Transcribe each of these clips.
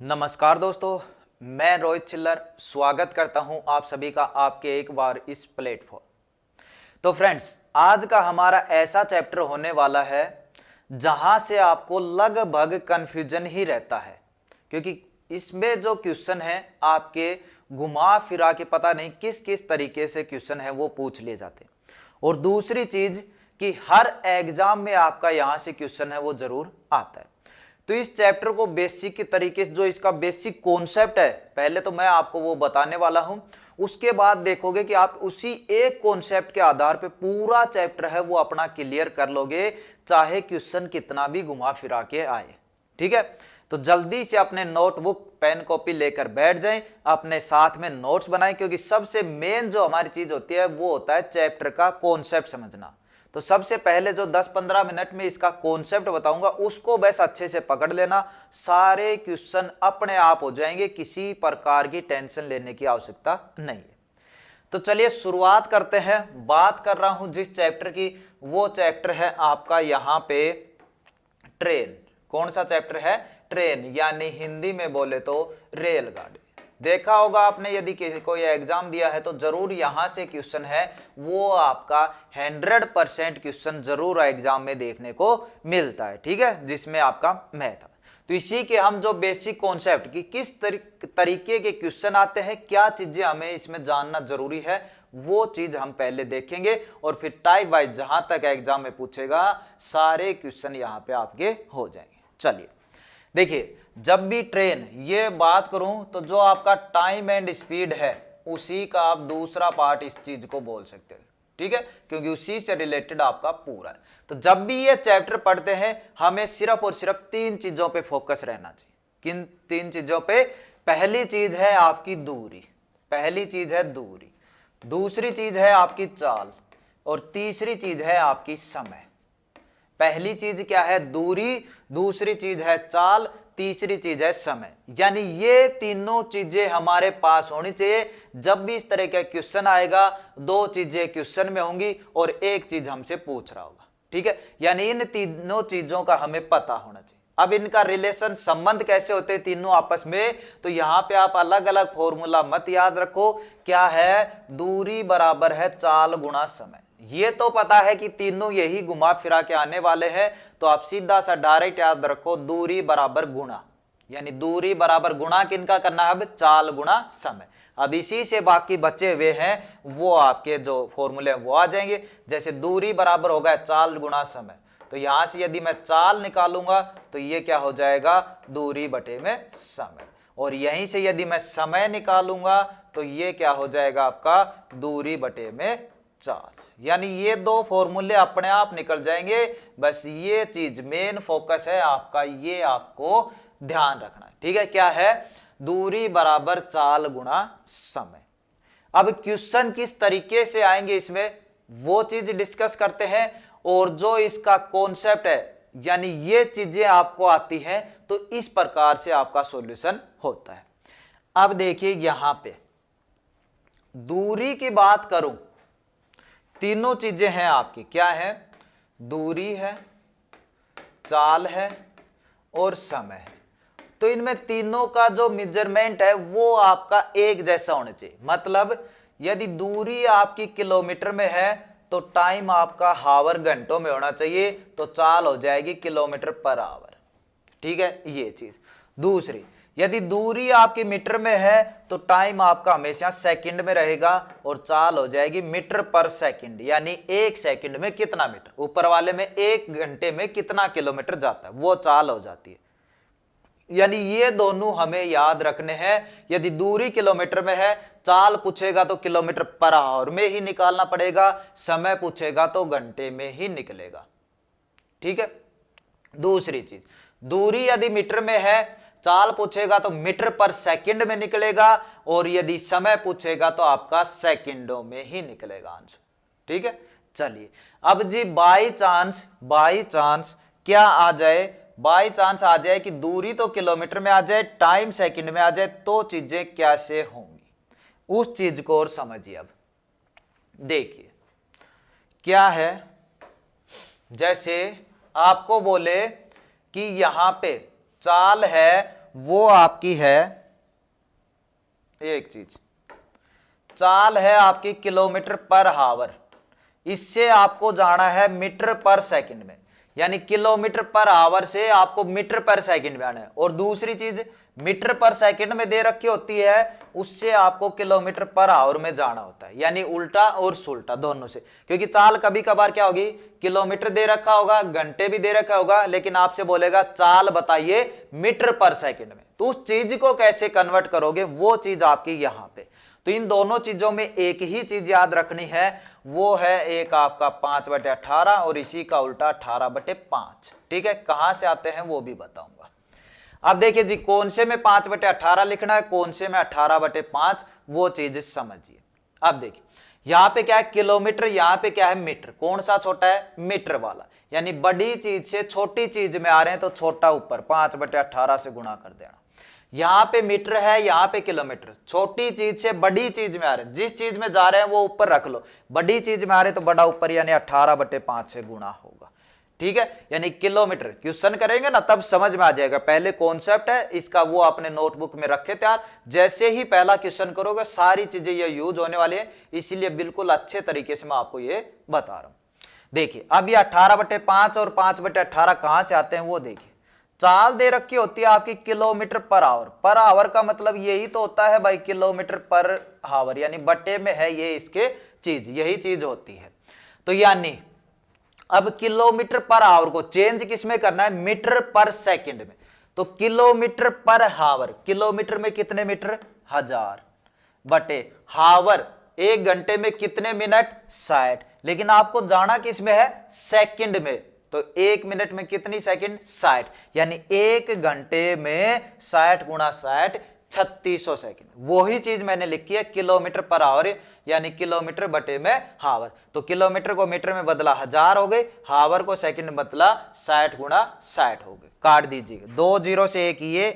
नमस्कार दोस्तों, मैं रोहित चिल्लर स्वागत करता हूं आप सभी का आपके एक बार इस प्लेटफॉर्म। तो फ्रेंड्स, आज का हमारा ऐसा चैप्टर होने वाला है जहां से आपको लगभग कंफ्यूजन ही रहता है, क्योंकि इसमें जो क्वेश्चन है आपके घुमा फिरा के पता नहीं किस किस तरीके से क्वेश्चन है वो पूछ लिए जाते हैं। और दूसरी चीज कि हर एग्जाम में आपका यहां से क्वेश्चन है वो जरूर आता है। तो इस चैप्टर को बेसिक के तरीके से जो इसका बेसिक कॉन्सेप्ट है, पहले तो मैं आपको वो बताने वाला हूं। उसके बाद देखोगे कि आप उसी एक कॉन्सेप्ट के आधार पे पूरा चैप्टर है वो अपना क्लियर कर लोगे, चाहे क्वेश्चन कितना भी घुमा फिरा के आए। ठीक है, तो जल्दी से अपने नोटबुक पेन कॉपी लेकर बैठ जाएं, अपने साथ में नोट्स बनाएं, क्योंकि सबसे मेन जो हमारी चीज होती है वो होता है चैप्टर का कॉन्सेप्ट समझना। तो सबसे पहले जो 10-15 मिनट में इसका कॉन्सेप्ट बताऊंगा उसको बस अच्छे से पकड़ लेना, सारे क्वेश्चन अपने आप हो जाएंगे, किसी प्रकार की टेंशन लेने की आवश्यकता नहीं है। तो चलिए शुरुआत करते हैं। बात कर रहा हूं जिस चैप्टर की, वो चैप्टर है आपका यहां पे ट्रेन। कौन सा चैप्टर है? ट्रेन, यानी हिंदी में बोले तो रेलगाड़ी। देखा होगा आपने, यदि कोई एग्जाम दिया है तो जरूर यहां से क्वेश्चन है वो आपका 100% क्वेश्चन जरूर एग्जाम में देखने को मिलता है। ठीक है, जिसमें आपका मैथ। तो इसी के हम जो बेसिक कॉन्सेप्ट की किस तरीके के क्वेश्चन आते हैं, क्या चीजें हमें इसमें जानना जरूरी है, वो चीज हम पहले देखेंगे और फिर टाइप वाइज जहां तक एग्जाम में पूछेगा सारे क्वेश्चन यहां पे आपके हो जाएंगे। चलिए देखिए, जब भी ट्रेन ये बात करूं तो जो आपका टाइम एंड स्पीड है उसी का आप दूसरा पार्ट इस चीज को बोल सकते हैं। ठीक है, क्योंकि उसी से रिलेटेड आपका पूरा है। तो जब भी ये चैप्टर पढ़ते हैं हमें सिर्फ और सिर्फ 3 चीजों पे फोकस रहना चाहिए। किन 3 चीजों पे? पहली चीज है आपकी दूरी, पहली चीज है दूरी, दूसरी चीज है आपकी चाल, और तीसरी चीज है आपकी समय। पहली चीज क्या है? दूरी, दूसरी चीज है चाल, तीसरी चीज है समय। यानी ये तीनों चीजें हमारे पास होनी चाहिए। जब भी इस तरह का क्वेश्चन आएगा 2 चीजें क्वेश्चन में होंगी और एक चीज हमसे पूछ रहा होगा। ठीक है, यानी इन तीनों चीजों का हमें पता होना चाहिए। अब इनका रिलेशन, संबंध कैसे होते हैं तीनों आपस में, तो यहां पे आप अलग अलग फॉर्मूला मत याद रखो। क्या है? दूरी बराबर है चाल गुणा समय। ये तो पता है कि तीनों यही घुमा फिरा के आने वाले हैं, तो आप सीधा सा डायरेक्ट याद रखो दूरी बराबर गुणा, यानी दूरी बराबर गुणा किनका करना है? अब चाल गुणा समय। अब इसी से बाकी बचे हुए हैं वो आपके जो फॉर्मूले वो आ जाएंगे। जैसे दूरी बराबर होगा चाल गुणा समय, तो यहां से यदि मैं चाल निकालूंगा तो ये क्या हो जाएगा? दूरी बटे में समय। और यहीं से यदि मैं समय निकालूंगा तो ये क्या हो जाएगा? आपका दूरी बटे में चाल। यानी ये 2 फॉर्मूले अपने आप निकल जाएंगे। बस ये चीज मेन फोकस है आपका, ये आपको ध्यान रखना है। ठीक है, क्या है? दूरी बराबर चाल गुणा समय। अब क्वेश्चन किस तरीके से आएंगे इसमें वो चीज डिस्कस करते हैं, और जो इसका कॉन्सेप्ट है यानी ये चीजें आपको आती हैं तो इस प्रकार से आपका सॉल्यूशन होता है। अब देखिए यहां पे दूरी की बात करूं, तीनों चीजें हैं आपकी। क्या है? दूरी है, चाल है और समय है। तो इनमें तीनों का जो मेजरमेंट है वो आपका एक जैसा होना चाहिए। मतलब यदि दूरी आपकी किलोमीटर में है तो टाइम आपका हावर घंटों में होना चाहिए, तो चाल हो जाएगी किलोमीटर पर आवर। ठीक है, ये चीज। दूसरी, यदि दूरी आपकी मीटर में है तो टाइम आपका हमेशा सेकंड में रहेगा और चाल हो जाएगी मीटर पर सेकंड, यानी 1 सेकंड में कितना मीटर, ऊपर वाले में 1 घंटे में कितना किलोमीटर जाता है, वो चाल हो जाती है। यानी ये दोनों हमें याद रखने हैं। यदि दूरी किलोमीटर में है, चाल पूछेगा तो किलोमीटर पर आवर में ही निकालना पड़ेगा, समय पूछेगा तो घंटे में ही निकलेगा। ठीक है। दूसरी चीज, दूरी यदि मीटर में है, चाल पूछेगा तो मीटर पर सेकंड में निकलेगा, और यदि समय पूछेगा तो आपका सेकंडों में ही निकलेगा आंसर। ठीक है, चलिए अब जी बाई चांस क्या आ जाए, बाई चांस आ जाए कि दूरी तो किलोमीटर में आ जाए, टाइम सेकंड में आ जाए, तो चीजें कैसे होंगी उस चीज को और समझिए। अब देखिए क्या है, जैसे आपको बोले कि यहां पे चाल है वो आपकी है एक चीज, चाल है आपकी किलोमीटर पर हावर, इससे आपको जाना है मीटर पर सेकंड में, यानी किलोमीटर पर आवर से आपको मीटर पर सेकंड में आना है। और दूसरी चीज मीटर पर सेकंड में दे रखी होती है, उससे आपको किलोमीटर पर आवर में जाना होता है, यानी उल्टा और सुल्टा दोनों से। क्योंकि चाल कभी कभार क्या होगी, किलोमीटर दे रखा होगा, घंटे भी दे रखा होगा, लेकिन आपसे बोलेगा चाल बताइए मीटर पर सेकंड में, तो उस चीज को कैसे कन्वर्ट करोगे, वो चीज आपकी यहां पे। तो इन दोनों चीजों में एक ही चीज याद रखनी है, वो है एक आपका 5/18 और इसी का उल्टा 18/5। ठीक है, कहां से आते हैं वो भी बताऊंगा। अब देखिए जी, कौन से में 5/18 लिखना है, कौन से में 18/5, वो चीज समझिए। अब देखिए यहां पे क्या है किलोमीटर, यहां पे क्या है मीटर, कौन सा छोटा है, मीटर वाला, यानी बड़ी चीज से छोटी चीज में आ रहे हैं तो छोटा ऊपर 5/18 से गुणा कर देना। यहां पे मीटर है, यहां पे किलोमीटर, छोटी चीज से बड़ी चीज में आ रहे हैं, जिस चीज में जा रहे हैं वो ऊपर रख लो, बड़ी चीज में आ रहे हैं तो बड़ा ऊपर, यानी 18/5 से गुणा होगा। ठीक है, यानी किलोमीटर। क्वेश्चन करेंगे ना तब समझ में आ जाएगा, पहले कॉन्सेप्ट है इसका वो आपने नोटबुक में रखे तैयार, जैसे ही पहला क्वेश्चन करोगे सारी चीजें ये यूज होने वाली है, इसीलिए बिल्कुल अच्छे तरीके से मैं आपको ये बता रहा हूं। देखिए अब ये 18/5 और 5/18 कहां से आते हैं वो देखिए। चाल दे रखी होती है आपकी किलोमीटर पर आवर का मतलब यही तो होता है भाई, किलोमीटर पर हावर, यानी बटे में है ये इसके चीज, यही चीज होती है। तो यानी अब किलोमीटर पर आवर को चेंज किस में करना है, मीटर पर सेकंड में। तो किलोमीटर पर हावर, किलोमीटर में कितने मीटर, 1000, बटे हावर एक घंटे में कितने मिनट, 60, लेकिन आपको जाना किस में है, सेकंड में। तो एक मिनट में कितनी सेकंड, 60, यानी एक घंटे में 60 गुणा 60 3600 सेकंड। वही चीज मैंने लिखी है किलोमीटर पर आवर, यानी किलोमीटर बटे में हावर। तो किलोमीटर को मीटर में बदला 1000 हो गए, हावर को सेकंड में बदला 60 गुणा 60 हो गए। काट दीजिएगा, 2 0 से एक ही है,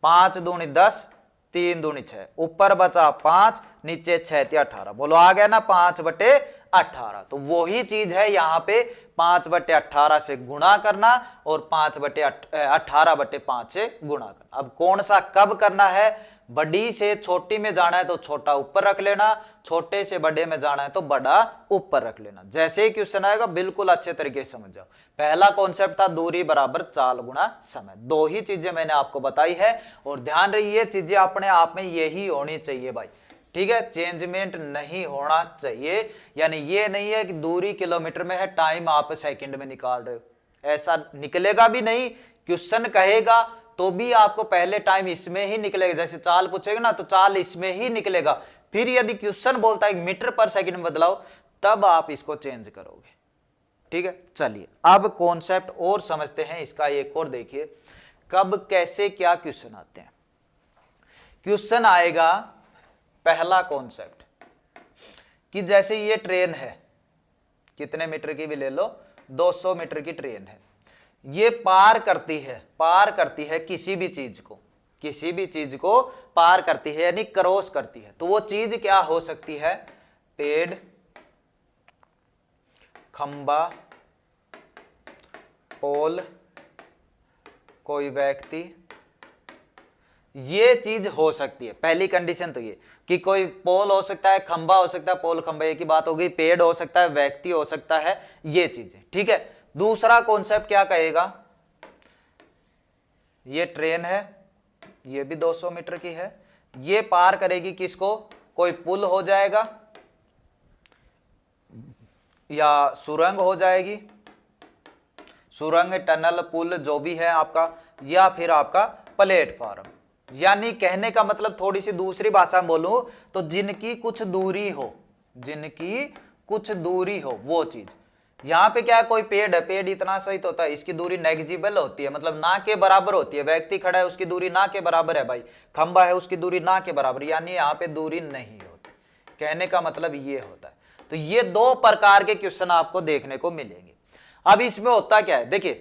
5 दूनी 10, 3 दूनी 6, ऊपर बचा 5, नीचे 6 × 18, बोलो आ गया ना 5/18। तो वही चीज है यहाँ पे 5/18 से गुणा करना और 18/5 से गुणा करना। अब कौन सा कब करना है, बड़ी से छोटी में जाना है तो छोटा ऊपर रख लेना, छोटे से बड़े में जाना है तो बड़ा ऊपर रख लेना। जैसे ही क्वेश्चन आएगा बिल्कुल अच्छे तरीके से समझ जाओ। पहला कॉन्सेप्ट था दूरी बराबर चाल गुणा समय, दो ही चीजें मैंने आपको बताई है, और ध्यान रही ये चीजें अपने आप में यही होनी चाहिए भाई। ठीक है, चेंजमेंट नहीं होना चाहिए, यानी ये नहीं है कि दूरी किलोमीटर में है, टाइम आप सेकंड में निकाल रहे हो, ऐसा निकलेगा भी नहीं। क्वेश्चन कहेगा तो भी आपको पहले टाइम इसमें ही निकलेगा, जैसे चाल पूछेगा ना तो चाल इसमें ही निकलेगा। फिर यदि क्वेश्चन बोलता है मीटर पर सेकंड में बदलाओ, तब आप इसको चेंज करोगे। ठीक है, चलिए अब कॉन्सेप्ट और समझते हैं इसका एक और। देखिए कब कैसे क्या क्वेश्चन आते हैं। क्वेश्चन आएगा पहला कॉन्सेप्ट कि जैसे ये ट्रेन है, कितने मीटर की भी ले लो, 200 मीटर की ट्रेन है, ये पार करती है किसी भी चीज को पार करती है, यानी क्रॉस करती है। तो वो चीज क्या हो सकती है, पेड़, खंबा, पोल, कोई व्यक्ति, ये चीज हो सकती है। पहली कंडीशन तो ये कि कोई पोल हो सकता है, खंबा हो सकता है, पोल खंबा एक ही बात होगी, पेड़ हो सकता है, व्यक्ति हो सकता है, ये चीजें। ठीक है, दूसरा कॉन्सेप्ट क्या कहेगा, ये ट्रेन है, ये भी 200 मीटर की है, ये पार करेगी किसको, कोई पुल हो जाएगा या सुरंग हो जाएगी, सुरंग, टनल, पुल जो भी है आपका, या फिर आपका प्लेटफॉर्म। यानी कहने का मतलब थोड़ी सी दूसरी भाषा में बोलूं तो जिनकी कुछ दूरी हो, वो चीज। यहां पे क्या है, कोई पेड़ है, पेड़ इतना सही तो होता है, इसकी दूरी नेग्जिबल होती है, मतलब ना के बराबर होती है। व्यक्ति खड़ा है उसकी दूरी ना के बराबर है भाई, खंबा है उसकी दूरी ना के बराबर, यानी यहाँ पे दूरी नहीं होती। कहने का मतलब ये होता है। तो ये दो प्रकार के क्वेश्चन आपको देखने को मिलेंगे। अब इसमें होता क्या है, देखिए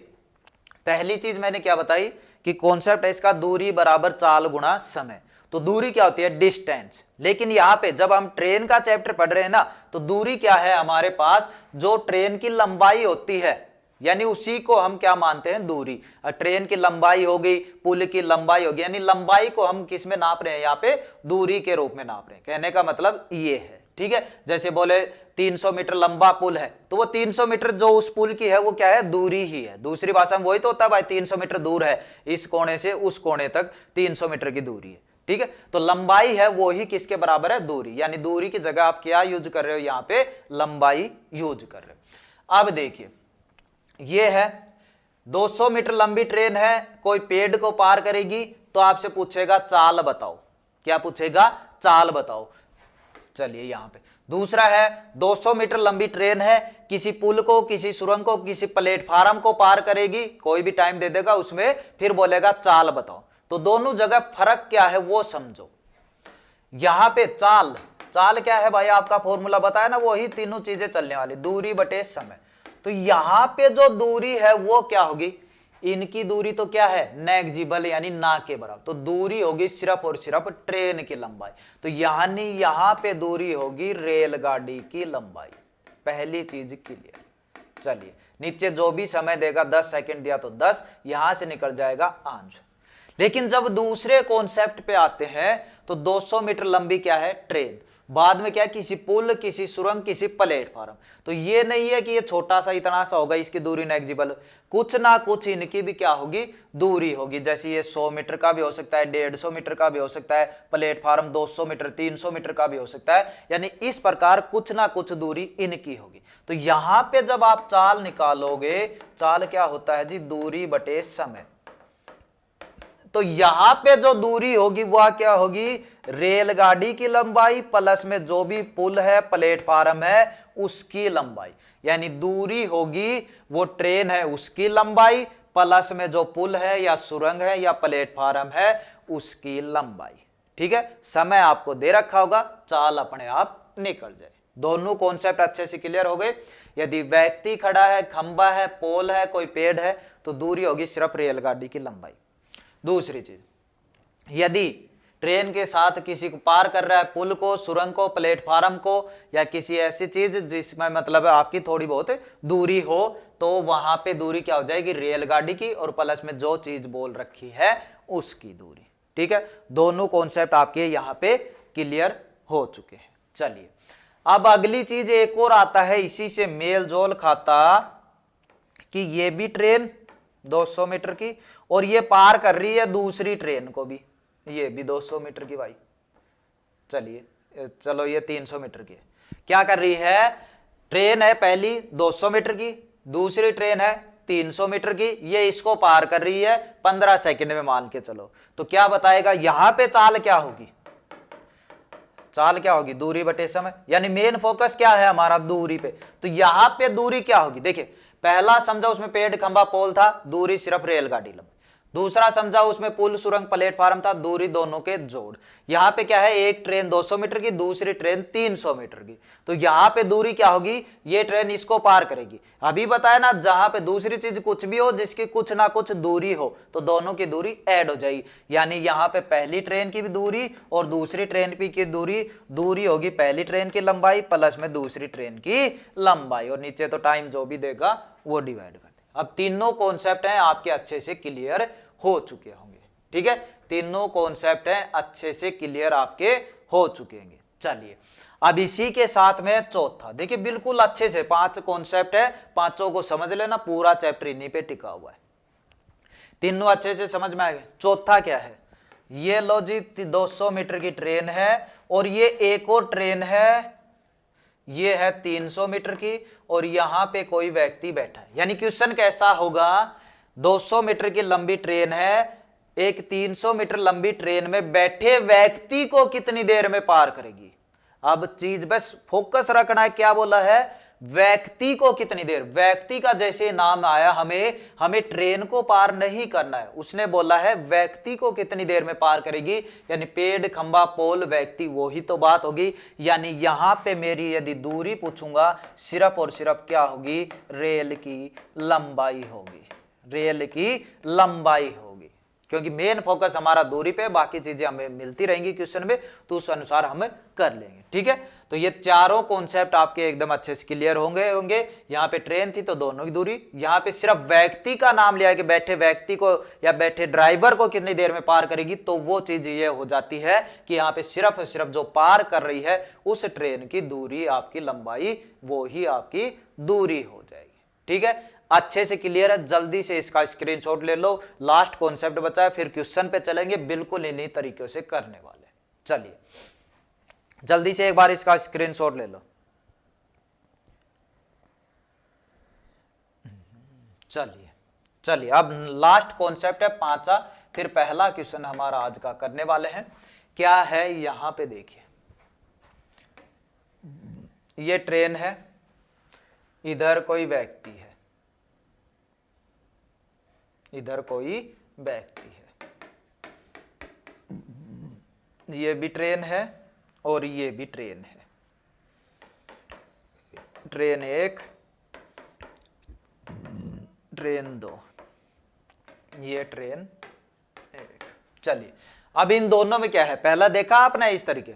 पहली चीज मैंने क्या बताई कि कॉन्सेप्ट है इसका दूरी बराबर चाल गुणा समय। तो दूरी क्या होती है, डिस्टेंस। लेकिन यहां पे जब हम ट्रेन का चैप्टर पढ़ रहे हैं ना, तो दूरी क्या है हमारे पास, जो ट्रेन की लंबाई होती है, यानी उसी को हम क्या मानते हैं, दूरी। ट्रेन की लंबाई हो गई, पुल की लंबाई होगी, यानी लंबाई को हम किस में नाप रहे हैं, यहाँ पे दूरी के रूप में नाप रहे हैं। कहने का मतलब ये है, ठीक है। जैसे बोले 300 मीटर लंबा पुल है, तो वो 300 मीटर जो उस पुल की है वो क्या है, दूरी ही है। दूसरी भाषा में वही तो होता है भाई, 300 मीटर दूर है, इस कोने से उस कोने तक 300 मीटर की दूरी है, ठीक है। तो लंबाई है वो ही किसके बराबर है, दूरी। यानी दूरी की जगह आप क्या यूज कर रहे हो, यहाँ पे लंबाई यूज कर रहे हो। अब देखिए ये है 200 मीटर लंबी ट्रेन है, कोई पेड़ को पार करेगी, तो आपसे पूछेगा चाल बताओ। क्या पूछेगा, चाल बताओ। चलिए यहां पे दूसरा है 200 मीटर लंबी ट्रेन है, किसी पुल को, किसी सुरंग को, किसी प्लेटफार्म को पार करेगी, कोई भी टाइम दे देगा उसमें, फिर बोलेगा चाल बताओ। तो दोनों जगह फर्क क्या है वो समझो। यहां पे चाल, चाल क्या है भाई, आपका फॉर्मूला बताया ना, वही तीनों चीजें चलने वाली, दूरी बटे समय। तो यहां पे जो दूरी है वो क्या होगी, इनकी दूरी तो क्या है, नेग्जिबल यानी ना के बराबर। तो दूरी होगी सिर्फ और सिर्फ ट्रेन की लंबाई। तो यानी यहां पे दूरी होगी रेलगाड़ी की लंबाई। पहली चीज क्लियर। चलिए नीचे जो भी समय देगा 10 सेकंड दिया तो 10, यहां से निकल जाएगा आंसर। लेकिन जब दूसरे कॉन्सेप्ट पे आते हैं तो 200 मीटर लंबी क्या है, ट्रेन, बाद में क्या है, किसी पुल, किसी सुरंग, किसी प्लेटफार्म। तो ये नहीं है कि ये छोटा सा इतना सा होगा, इसकी दूरी नेग्जिबल, कुछ ना कुछ इनकी भी क्या होगी, दूरी होगी। जैसे ये 100 मीटर का भी हो सकता है, 150 मीटर का भी हो सकता है, प्लेटफार्म 200 मीटर, 300 मीटर का भी हो सकता है। यानी इस प्रकार कुछ ना कुछ दूरी इनकी होगी। तो यहां पे जब आप चाल निकालोगे, चाल क्या होता है जी, दूरी बटे समय। तो यहां पे जो दूरी होगी वह क्या होगी, रेलगाड़ी की लंबाई प्लस में जो भी पुल है, प्लेटफार्म है, उसकी लंबाई। यानी दूरी होगी वो ट्रेन है उसकी लंबाई प्लस में जो पुल है या सुरंग है या प्लेटफार्म है उसकी लंबाई, ठीक है। समय आपको दे रखा होगा, चाल अपने आप निकल जाए। दोनों कॉन्सेप्ट अच्छे से क्लियर हो गए। यदि व्यक्ति खड़ा है, खंबा है, पोल है, कोई पेड़ है, तो दूरी होगी सिर्फ रेलगाड़ी की लंबाई। दूसरी चीज, यदि ट्रेन के साथ किसी को पार कर रहा है, पुल को, सुरंग को, प्लेटफार्म को, या किसी ऐसी चीज जिसमें मतलब आपकी थोड़ी बहुत दूरी हो, तो वहां पे दूरी क्या हो जाएगी, रेलगाड़ी की, और प्लस में जो चीज बोल रखी है उसकी दूरी, ठीक है। दोनों कॉन्सेप्ट आपके यहां पे क्लियर हो चुके हैं। चलिए अब अगली चीज एक और आता है, इसी से मेल जोल खाता, कि ये भी ट्रेन 200 मीटर की और ये पार कर रही है दूसरी ट्रेन को भी, ये भी 200 मीटर की भाई। चलिए चलो ये 300 मीटर की है। क्या कर रही है, ट्रेन है पहली 200 मीटर की, दूसरी ट्रेन है 300 मीटर की, ये इसको पार कर रही है 15 सेकंड में मान के चलो। तो क्या बताएगा यहां पे चाल क्या होगी, चाल क्या होगी, दूरी बटे समय। यानी मेन फोकस क्या है हमारा, दूरी पे। तो यहां पे दूरी क्या होगी, देखिए पहला समझा उसमें पेड़, खंबा, पोल था, दूरी सिर्फ रेलगाड़ी लंबाई। दूसरा समझा उसमें पुल, सुरंग, प्लेटफार्म था, दूरी दोनों के जोड़। यहां पे क्या है, एक ट्रेन 200 मीटर की, दूसरी ट्रेन 300 मीटर की। तो यहां पे दूरी क्या होगी, ये ट्रेन इसको पार करेगी। अभी बताया ना, जहां पे दूसरी चीज कुछ भी हो जिसकी कुछ ना कुछ दूरी हो, तो दोनों की दूरी ऐड हो जाएगी। यानी यहां पे पहली ट्रेन की भी दूरी और दूसरी ट्रेन की दूरी होगी पहली ट्रेन की लंबाई प्लस में दूसरी ट्रेन की लंबाई, और नीचे तो टाइम जो भी देगा वो डिवाइड कर दे। अब तीनों कॉन्सेप्ट हैं आपके अच्छे से क्लियर हो चुके होंगे, ठीक है। तीनों कॉन्सेप्ट हैं अच्छे से क्लियर आपके हो चुके होंगे। चलिए अब इसी के साथ में चौथा, देखिए बिल्कुल अच्छे से 5 कॉन्सेप्ट है, पांचों को समझ लेना, पूरा चैप्टर इन्हीं पे टिका हुआ है। तीनों अच्छे से समझ में आ गए। चौथा क्या है, ये लो जी 200 मीटर की ट्रेन है और ये एक और ट्रेन है, ये है 300 मीटर की, और यहां पे कोई व्यक्ति बैठा है। यानी क्वेश्चन कैसा होगा, 200 मीटर की लंबी ट्रेन है, एक 300 मीटर लंबी ट्रेन में बैठे व्यक्ति को कितनी देर में पार करेगी। अब चीज बस फोकस रखना है, क्या बोला है, व्यक्ति को कितनी देर। व्यक्ति का जैसे नाम आया, हमें ट्रेन को पार नहीं करना है, उसने बोला है व्यक्ति को कितनी देर में पार करेगी। यानी पेड़, खंबा, पोल, व्यक्ति, वही तो बात होगी। यानी यहां पे मेरी यदि दूरी पूछूंगा, सिर्फ और सिर्फ क्या होगी, रेल की लंबाई होगी, रेल की लंबाई होगी, क्योंकि मेन फोकस हमारा दूरी पे, बाकी चीजें हमें मिलती रहेंगी क्वेश्चन में, तो उस अनुसार हम कर लेंगे, ठीक है। तो ये चारों कॉन्सेप्ट आपके एकदम अच्छे से क्लियर होंगे। यहाँ पे ट्रेन थी तो दोनों की दूरी, यहाँ पे सिर्फ व्यक्ति का नाम लिया है कि बैठे व्यक्ति को या बैठे ड्राइवर को कितनी देर में पार करेगी, तो वो चीज ये हो जाती है कि यहाँ पे सिर्फ जो पार कर रही है उस ट्रेन की दूरी, आपकी लंबाई, वो ही आपकी दूरी हो जाएगी। ठीक है, अच्छे से क्लियर है, जल्दी से इसका स्क्रीनशॉट ले लो। लास्ट कॉन्सेप्ट बचा है, फिर क्वेश्चन पे चलेंगे, बिल्कुल इन्हीं तरीके से करने वाले। चलिए जल्दी से एक बार इसका स्क्रीनशॉट ले लो। चलिए अब लास्ट कॉन्सेप्ट है 5वां, फिर पहला क्वेश्चन हमारा आज का करने वाले हैं। क्या है यहां पे देखिए, ये ट्रेन है, इधर कोई व्यक्ति है, इधर कोई व्यक्ति है, ये भी ट्रेन है और ये भी ट्रेन है। ट्रेन 1, ट्रेन 2, ये ट्रेन 1। चलिए अब इन दोनों में क्या है, पहला देखा आपने इस तरीके,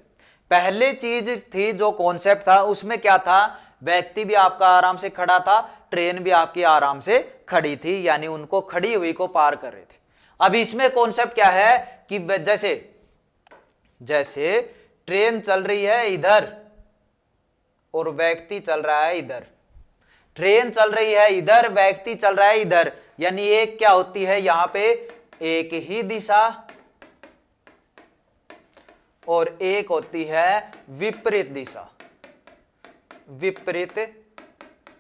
पहली चीज थी जो कॉन्सेप्ट था उसमें क्या था, व्यक्ति भी आपका आराम से खड़ा था, ट्रेन भी आपकी आराम से खड़ी थी, यानी उनको खड़ी हुई को पार कर रहे थे। अब इसमें कॉन्सेप्ट क्या है कि जैसे ट्रेन चल रही है इधर और व्यक्ति चल रहा है इधर, ट्रेन चल रही है इधर, व्यक्ति चल रहा है इधर, यानी एक क्या होती है यहां पे, एक ही दिशा और एक होती है विपरीत दिशा। विपरीत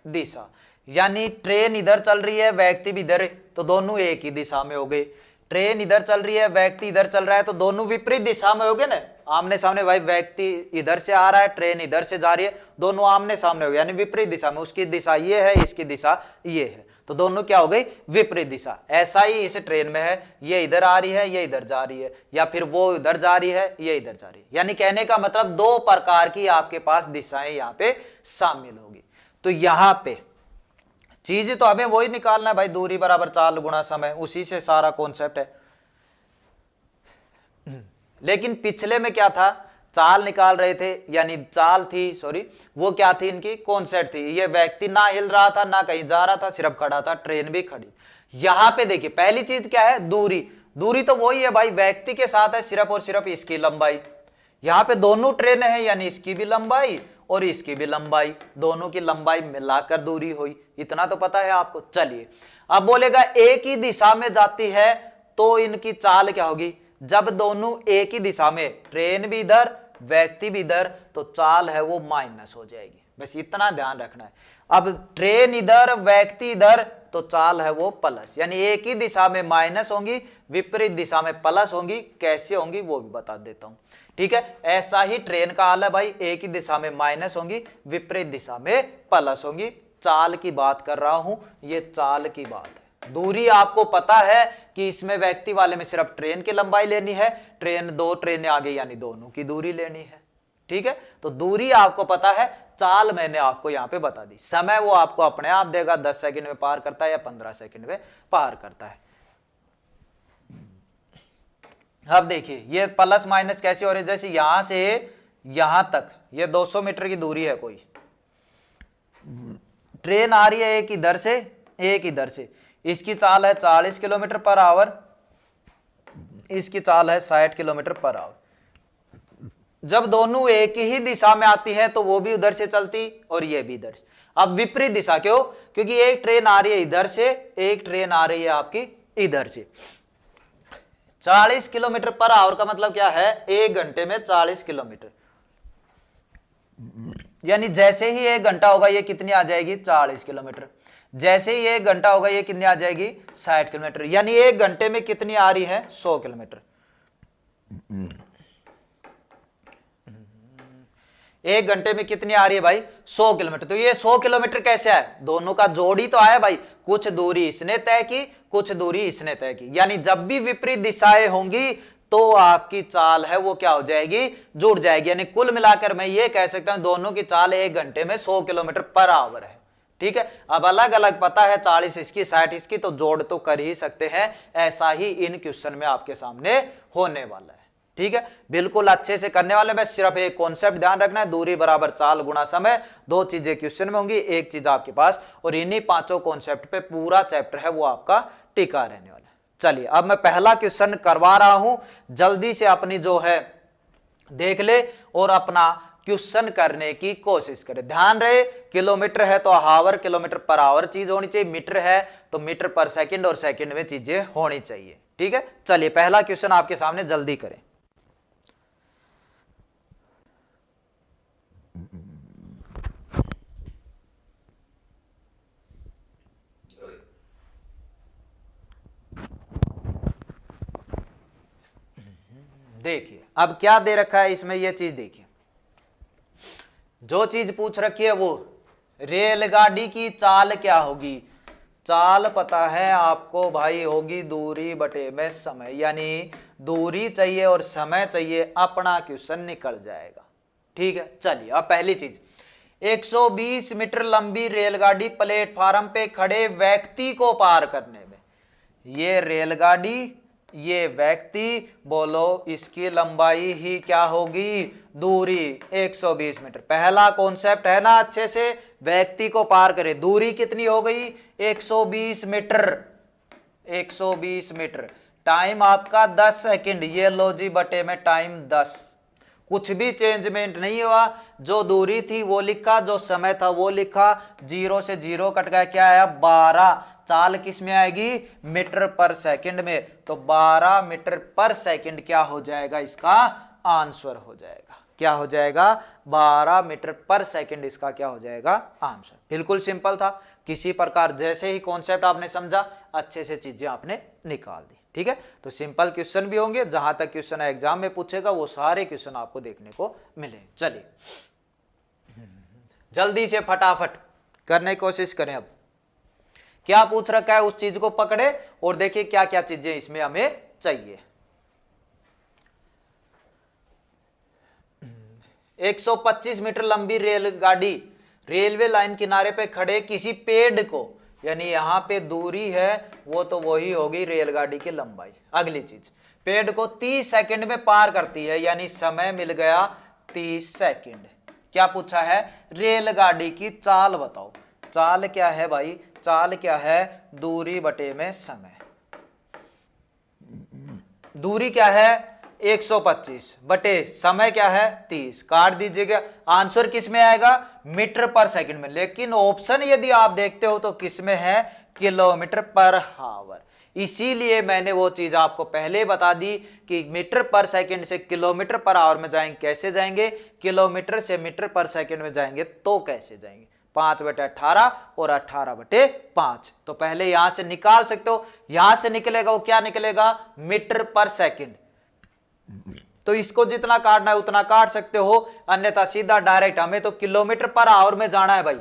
दिशा यानी ट्रेन इधर चल रही है, व्यक्ति भी इधर, तो दोनों एक ही दिशा में हो गए। ट्रेन इधर चल रही है, व्यक्ति इधर चल रहा है, तो दोनों विपरीत दिशा में हो गए ना, आमने सामने। भाई व्यक्ति इधर से आ रहा है, ट्रेन इधर से जा रही है, दोनों आमने सामने हो गए, यानी विपरीत दिशा में। उसकी दिशा ये है, इसकी दिशा ये है, तो दोनों क्या हो गई, विपरीत दिशा। ऐसा ही इस ट्रेन में है, ये इधर आ रही है, ये इधर जा रही है, या फिर वो इधर जा रही है, ये इधर जा रही है। यानी कहने का मतलब दो प्रकार की आपके पास दिशाएं यहाँ पे शामिल होगी। तो यहां पे चीज तो हमें वही निकालना है भाई, दूरी बराबर चाल गुणा समय, उसी से सारा कॉन्सेप्ट है। लेकिन पिछले में क्या था, चाल निकाल रहे थे, यानी चाल थी, सॉरी वो क्या थी, इनकी कॉन्सेप्ट थी। ये व्यक्ति ना हिल रहा था, ना कहीं जा रहा था, सिर्फ खड़ा था, ट्रेन भी खड़ी। यहां पे देखिए पहली चीज क्या है, दूरी। दूरी तो वही है भाई, व्यक्ति के साथ है सिर्फ और सिर्फ इसकी लंबाई। यहां पे दोनों ट्रेन है, यानी इसकी भी लंबाई और इसकी भी लंबाई, दोनों की लंबाई मिलाकर दूरी हुई। इतना तो पता है आपको। चलिए अब बोलेगा एक ही दिशा में जाती है तो इनकी चाल क्या होगी, जब दोनों एक ही दिशा में, ट्रेन भी इधर व्यक्ति भी इधर, तो चाल है वो माइनस हो जाएगी। बस इतना ध्यान रखना है। अब ट्रेन इधर व्यक्ति इधर, तो चाल है वो प्लस, यानी एक ही दिशा में माइनस होंगी, विपरीत दिशा में प्लस होंगी। कैसे होंगी वो भी बता देता हूं। ठीक है, ऐसा ही ट्रेन का हाल है भाई, एक ही दिशा में माइनस होंगी, विपरीत दिशा में प्लस होंगी। चाल की बात कर रहा हूं, ये चाल की बात है। दूरी आपको पता है कि इसमें व्यक्ति वाले में सिर्फ ट्रेन की लंबाई लेनी है, ट्रेन दो ट्रेनें आगे यानी दोनों की दूरी लेनी है। ठीक है, तो दूरी आपको पता है, चाल मैंने आपको यहां पे बता दी। समय वो आपको अपने आप देगा, 10 सेकंड में पार करता है या 15 सेकंड में पार करता है। अब देखिए ये प्लस माइनस कैसे हो रहे, जैसे यहां से यहां तक ये 200 मीटर की दूरी है, कोई ट्रेन आ रही है एक इधर से एक इधर से, इसकी चाल है 40 किलोमीटर पर आवर, इसकी चाल है 60 किलोमीटर पर आवर। जब दोनों एक ही दिशा में आती है तो वो भी उधर से चलती और ये भी इधर से। अब विपरीत दिशा क्यों, क्योंकि एक ट्रेन आ रही है इधर से, एक ट्रेन आ रही है आपकी इधर से। 40 किलोमीटर पर आवर का मतलब क्या है, 1 घंटे में 40 किलोमीटर, यानी जैसे ही 1 घंटा होगा ये कितनी आ जाएगी, 40 किलोमीटर। जैसे ही 1 घंटा होगा ये कितनी आ जाएगी, 60 किलोमीटर, यानी 1 घंटे में कितनी आ रही है, 100 किलोमीटर। 1 घंटे में कितनी आ रही है भाई, 100 किलोमीटर। तो ये 100 किलोमीटर कैसे आए, दोनों का जोड़ी तो आया भाई, कुछ दूरी इसने तय की, कुछ दूरी इसने तय की, यानी जब भी विपरीत दिशाएं होंगी तो आपकी चाल है वो क्या हो जाएगी, जुड़ जाएगी। यानी कुल मिलाकर मैं ये कह सकता हूं दोनों की चाल 1 घंटे में 100 किलोमीटर पर आवर है। ठीक है, अब अलग अलग पता है, 40 इसकी 60 इसकी, तो जोड़ तो कर ही सकते हैं। ऐसा ही इन क्वेश्चन में आपके सामने होने वाला है। ठीक है, बिल्कुल अच्छे से करने वाले में सिर्फ एक कॉन्सेप्ट ध्यान रखना है, दूरी बराबर चाल गुणा समय, दो चीजें क्वेश्चन में होंगी, एक चीज आपके पास, और इन्हीं पांचों कॉन्सेप्ट पे पूरा चैप्टर है वो आपका टिका रहने वाला है। चलिए अब मैं पहला क्वेश्चन करवा रहा हूं, जल्दी से अपनी जो है देख ले और अपना क्वेश्चन करने की कोशिश करें। ध्यान रहे किलोमीटर है तो हावर किलोमीटर पर आवर चीज होनी चाहिए, मीटर है तो मीटर पर सेकंड और सेकंड में चीजें होनी चाहिए। ठीक है, चलिए पहला क्वेश्चन आपके सामने, जल्दी करें। देखिए अब क्या दे रखा है इसमें, यह चीज देखिए, जो चीज पूछ रखी है वो रेलगाड़ी की चाल क्या होगी। चाल पता है आपको भाई, होगी दूरी बटे में समय, यानी दूरी चाहिए और समय चाहिए, अपना क्वेश्चन निकल जाएगा। ठीक है, चलिए अब पहली चीज, 120 मीटर लंबी रेलगाड़ी प्लेटफार्म पे खड़े व्यक्ति को पार करने में, ये रेलगाड़ी ये व्यक्ति, बोलो इसकी लंबाई ही क्या होगी, दूरी 120 मीटर। पहला कॉन्सेप्ट है ना अच्छे से, व्यक्ति को पार करे, दूरी कितनी हो गई 120 मीटर, 120 मीटर, टाइम आपका 10 सेकंड, ये लो जी बटे में टाइम 10, कुछ भी चेंजमेंट नहीं हुआ, जो दूरी थी वो लिखा, जो समय था वो लिखा, जीरो से जीरो कट गया, क्या आया 12, चाल किस में आएगी, मीटर पर सेकंड में, तो 12 मीटर पर सेकंड क्या हो जाएगा, इसका आंसर हो जाएगा, क्या हो जाएगा 12 मीटर पर सेकंड, इसका क्या हो जाएगा आंसर। बिल्कुल सिंपल था, किसी प्रकार जैसे ही कॉन्सेप्ट आपने समझा अच्छे से चीजें आपने निकाल दी। ठीक है, तो सिंपल क्वेश्चन भी होंगे, जहां तक क्वेश्चन एग्जाम में पूछेगा वो सारे क्वेश्चन आपको देखने को मिले। चलिए जल्दी से फटाफट करने की कोशिश करें। अब क्या पूछ रखा है उस चीज को पकड़े और देखिए क्या क्या चीजें इसमें हमें चाहिए। 125 मीटर लंबी रेलगाड़ी रेलवे लाइन किनारे पे खड़े किसी पेड़ को, यानी यहां पे दूरी है वो तो वही होगी रेलगाड़ी की लंबाई। अगली चीज, पेड़ को 30 सेकंड में पार करती है, यानी समय मिल गया 30 सेकंड। क्या पूछा है, रेलगाड़ी की चाल बताओ। चाल क्या है भाई, चाल क्या है, दूरी बटे में समय। दूरी क्या है 125 बटे समय क्या है 30, काट दीजिएगा, आंसर किस में आएगा, मीटर पर सेकंड में। लेकिन ऑप्शन यदि आप देखते हो तो किस में है, किलोमीटर पर हावर। इसीलिए मैंने वो चीज आपको पहले बता दी कि मीटर पर सेकंड से किलोमीटर पर आवर में जाएंगे, कैसे जाएंगे, किलोमीटर से मीटर पर सेकंड में जाएंगे तो कैसे जाएंगे, 5/18 और 18/5। तो पहले यहां से निकाल सकते हो, यहां से निकलेगा वो क्या निकलेगा, मीटर पर सेकंड, तो इसको जितना काटना है उतना काट सकते हो, अन्यथा सीधा डायरेक्ट, हमें तो किलोमीटर पर आवर में जाना है भाई,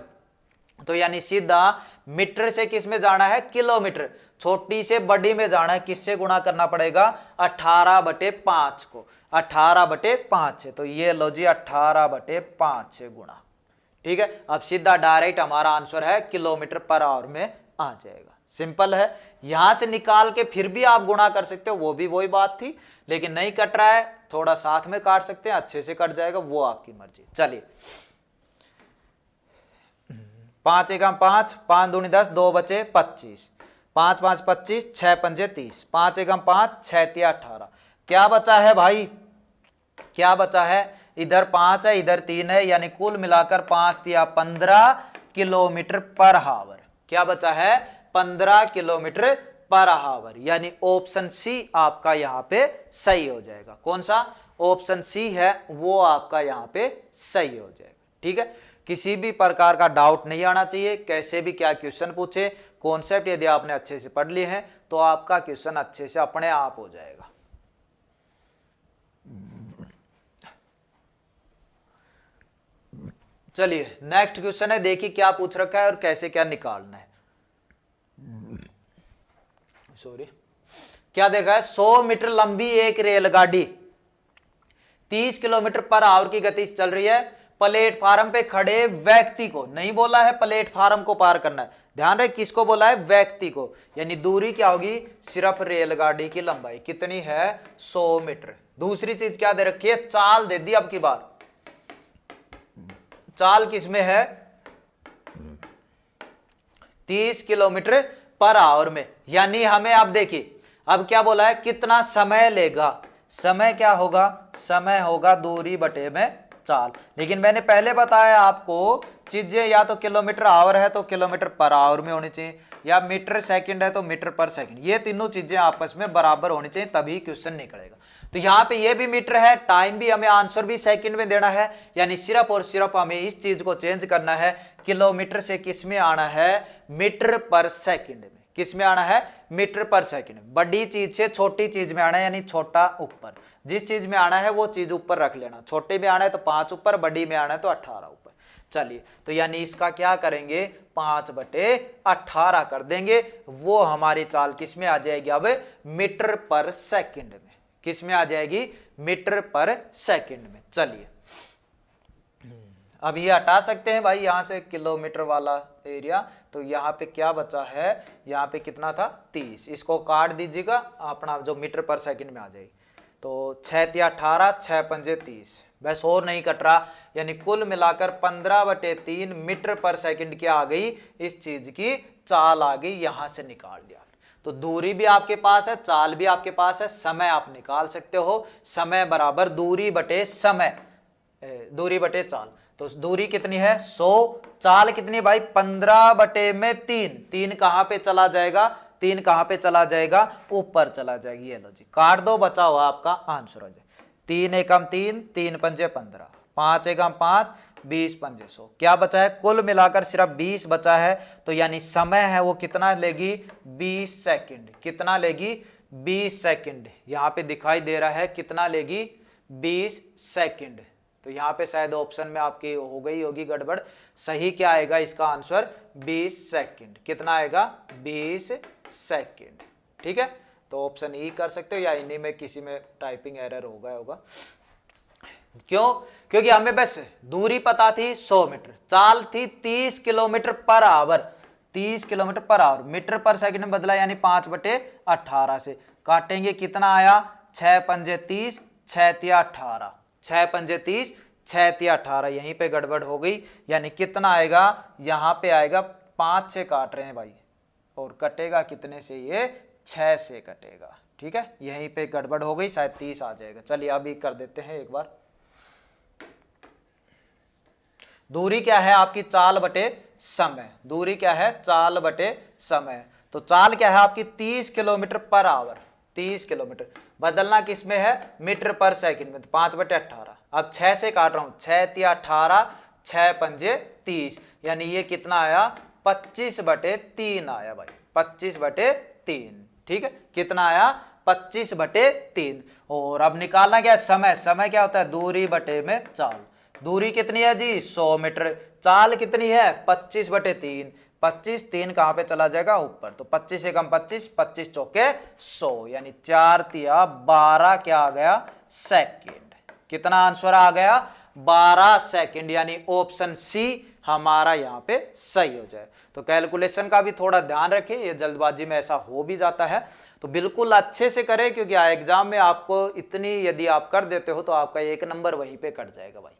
तो यानी सीधा मीटर से किस में जाना है, किलोमीटर, छोटी से बड़ी में जाना है, किससे गुणा करना पड़ेगा 18/5 को, 18/5 है, तो ये लो जी 18/5 से गुणा। ठीक है, अब सीधा डायरेक्ट हमारा आंसर है किलोमीटर पर आवर में आ जाएगा। सिंपल है, यहां से निकाल के फिर भी आप गुणा कर सकते हो, वो भी वही बात थी, लेकिन नहीं कट रहा है, थोड़ा साथ में काट सकते हैं, अच्छे से कट जाएगा, वो आपकी मर्जी। चलिए 5 एकम 5, 5 दूनी 10, 2 बचे 25, 5 5 25, 6 पंजे 30, 5 एकम 5, 6 तिया 18, क्या बचा है भाई, क्या बचा है, इधर 5 है इधर 3 है, यानी कुल मिलाकर 5 तिया 15 किलोमीटर पर हावर। क्या बचा है, 15 किलोमीटर पर हावर, यानी ऑप्शन सी आपका यहां पे सही हो जाएगा। कौन सा, ऑप्शन सी है वो आपका यहां पे सही हो जाएगा। ठीक है, किसी भी प्रकार का डाउट नहीं आना चाहिए, कैसे भी क्या क्वेश्चन पूछे, कॉन्सेप्ट यदि आपने अच्छे से पढ़ लिए हैं तो आपका क्वेश्चन अच्छे से अपने आप हो जाएगा। चलिए नेक्स्ट क्वेश्चन है, देखिए क्या पूछ रखा है और कैसे क्या निकालना है। सॉरी, क्या देखा है, 100 मीटर लंबी एक रेलगाड़ी 30 किलोमीटर पर आवर की गति से चल रही है, प्लेटफार्म पे खड़े व्यक्ति को, नहीं बोला है प्लेटफार्म को पार करना है, ध्यान रहे किसको बोला है, व्यक्ति को। यानी दूरी क्या होगी, सिर्फ रेलगाड़ी की लंबाई कितनी है, 100 मीटर। दूसरी चीज क्या दे रखी है, चाल दे दी। अब की बार चाल किसमें है, 30 किलोमीटर पर आवर में। यानी हमें आप देखिए अब क्या बोला है, कितना समय लेगा, समय क्या होगा, समय होगा दूरी बटे में चाल। लेकिन मैंने पहले बताया आपको चीजें या तो किलोमीटर आवर है तो किलोमीटर पर आवर में होनी चाहिए, या मीटर सेकंड है तो मीटर पर सेकंड, ये तीनों चीजें आपस में बराबर होनी चाहिए तभी क्वेश्चन निकलेगा। तो यहाँ पे ये भी मीटर है, टाइम भी, हमें आंसर भी सेकंड में देना है। यानी सिर्फ और सिर्फ हमें इस चीज को चेंज करना है, किलोमीटर से किस में आना है, मीटर पर सेकंड में। किस में आना है, मीटर पर सेकंड। बड़ी चीज से छोटी चीज में आना है, यानी छोटा ऊपर। जिस चीज में आना है वो चीज ऊपर रख लेना, छोटे में आना है तो 5 ऊपर, बड़ी में आना है तो 18 ऊपर। चलिए तो यानी इसका क्या करेंगे, 5/18 कर देंगे। वो हमारी चाल किस में आ जाएगी, अब मीटर पर सेकंड में। किस में आ जाएगी, मीटर पर सेकंड में। चलिए अब ये हटा सकते हैं भाई यहां से किलोमीटर वाला एरिया। तो यहाँ पे क्या बचा है, यहाँ पे कितना था, 30, इसको काट दीजिएगा, अपना जो मीटर पर सेकंड में आ जाएगी। तो 6×18, 6×5=30, बस और नहीं कट रहा। यानी कुल मिलाकर 15/3 मीटर पर सेकंड क्या आ गई, इस चीज की चाल आ गई, यहां से निकाल दिया। तो दूरी भी आपके पास है, चाल भी आपके पास है, समय आप निकाल सकते हो। समय बराबर दूरी बटे समय, दूरी बटे चाल। तो दूरी कितनी है, 100, चाल कितनी भाई, 15/3। 3 कहां पे चला जाएगा, 3 कहां पे चला जाएगा, ऊपर चला जाएगा। ये लो जी, काट दो, बचा हुआ आपका आंसर हो जाए। 3 एकम 3, 3×5=15, 5 एकम 5, 20×5=100। क्या बचा है, कुल मिलाकर सिर्फ 20 बचा है। तो यानी समय है वो कितना लेगी, 20 सेकंड। कितना लेगी, 20 सेकंड। यहाँ पे दिखाई दे रहा है कितना लेगी, 20 सेकंड। तो यहाँ पे शायद ऑप्शन में आपकी हो गई होगी गड़बड़। सही क्या आएगा इसका आंसर, 20 सेकंड। कितना आएगा, 20 सेकंड। ठीक है, तो ऑप्शन ई कर सकते हो, या इन्हीं में किसी में टाइपिंग एरर होगा। क्यों, क्योंकि हमें बस दूरी पता थी 100 मीटर, चाल थी 30 kilometre per hour, 30 kilometre per hour, metre per second में बदला, यानी 5/18 से काटेंगे, कितना आया, 6×5=30, 6×3=18, 6×5=30, 6×3=18। यहीं पे गड़बड़ हो गई, यानी कितना आएगा, यहां पे आएगा 5 से काट रहे हैं भाई, और कटेगा कितने से, ये 6 से कटेगा। ठीक है, यहीं पे गड़बड़ हो गई, शायद 30 आ जाएगा। चलिए अभी कर देते हैं एक बार। दूरी क्या है आपकी, चाल बटे समय। दूरी क्या है, चाल बटे समय। तो चाल क्या है आपकी, 30 किलोमीटर पर आवर, 30 किलोमीटर। बदलना किस में है, मीटर पर सेकंड में, तो 5/18। अब 6 से काट रहा हूं, 6×3=18, 6×5=30, यानी ये कितना आया, 25/3 आया भाई, 25/3। ठीक है, कितना आया, 25/3। और अब निकालना क्या है, समय। समय क्या होता है, दूरी बटे में चाल। दूरी कितनी है जी, 100 मीटर। चाल कितनी है, 25/3। 25, 3 कहां पे चला जाएगा, ऊपर। तो 25 एकम 25, 25×4=100, यानी 4×3=12 क्या आ गया, सेकंड। कितना आंसर आ गया, 12 सेकंड। यानी ऑप्शन सी हमारा यहाँ पे सही हो जाए। तो कैलकुलेशन का भी थोड़ा ध्यान रखें, ये जल्दबाजी में ऐसा हो भी जाता है, तो बिल्कुल अच्छे से करें, क्योंकि एग्जाम में आपको इतनी यदि आप कर देते हो तो आपका 1 नंबर वहीं पे कट जाएगा भाई।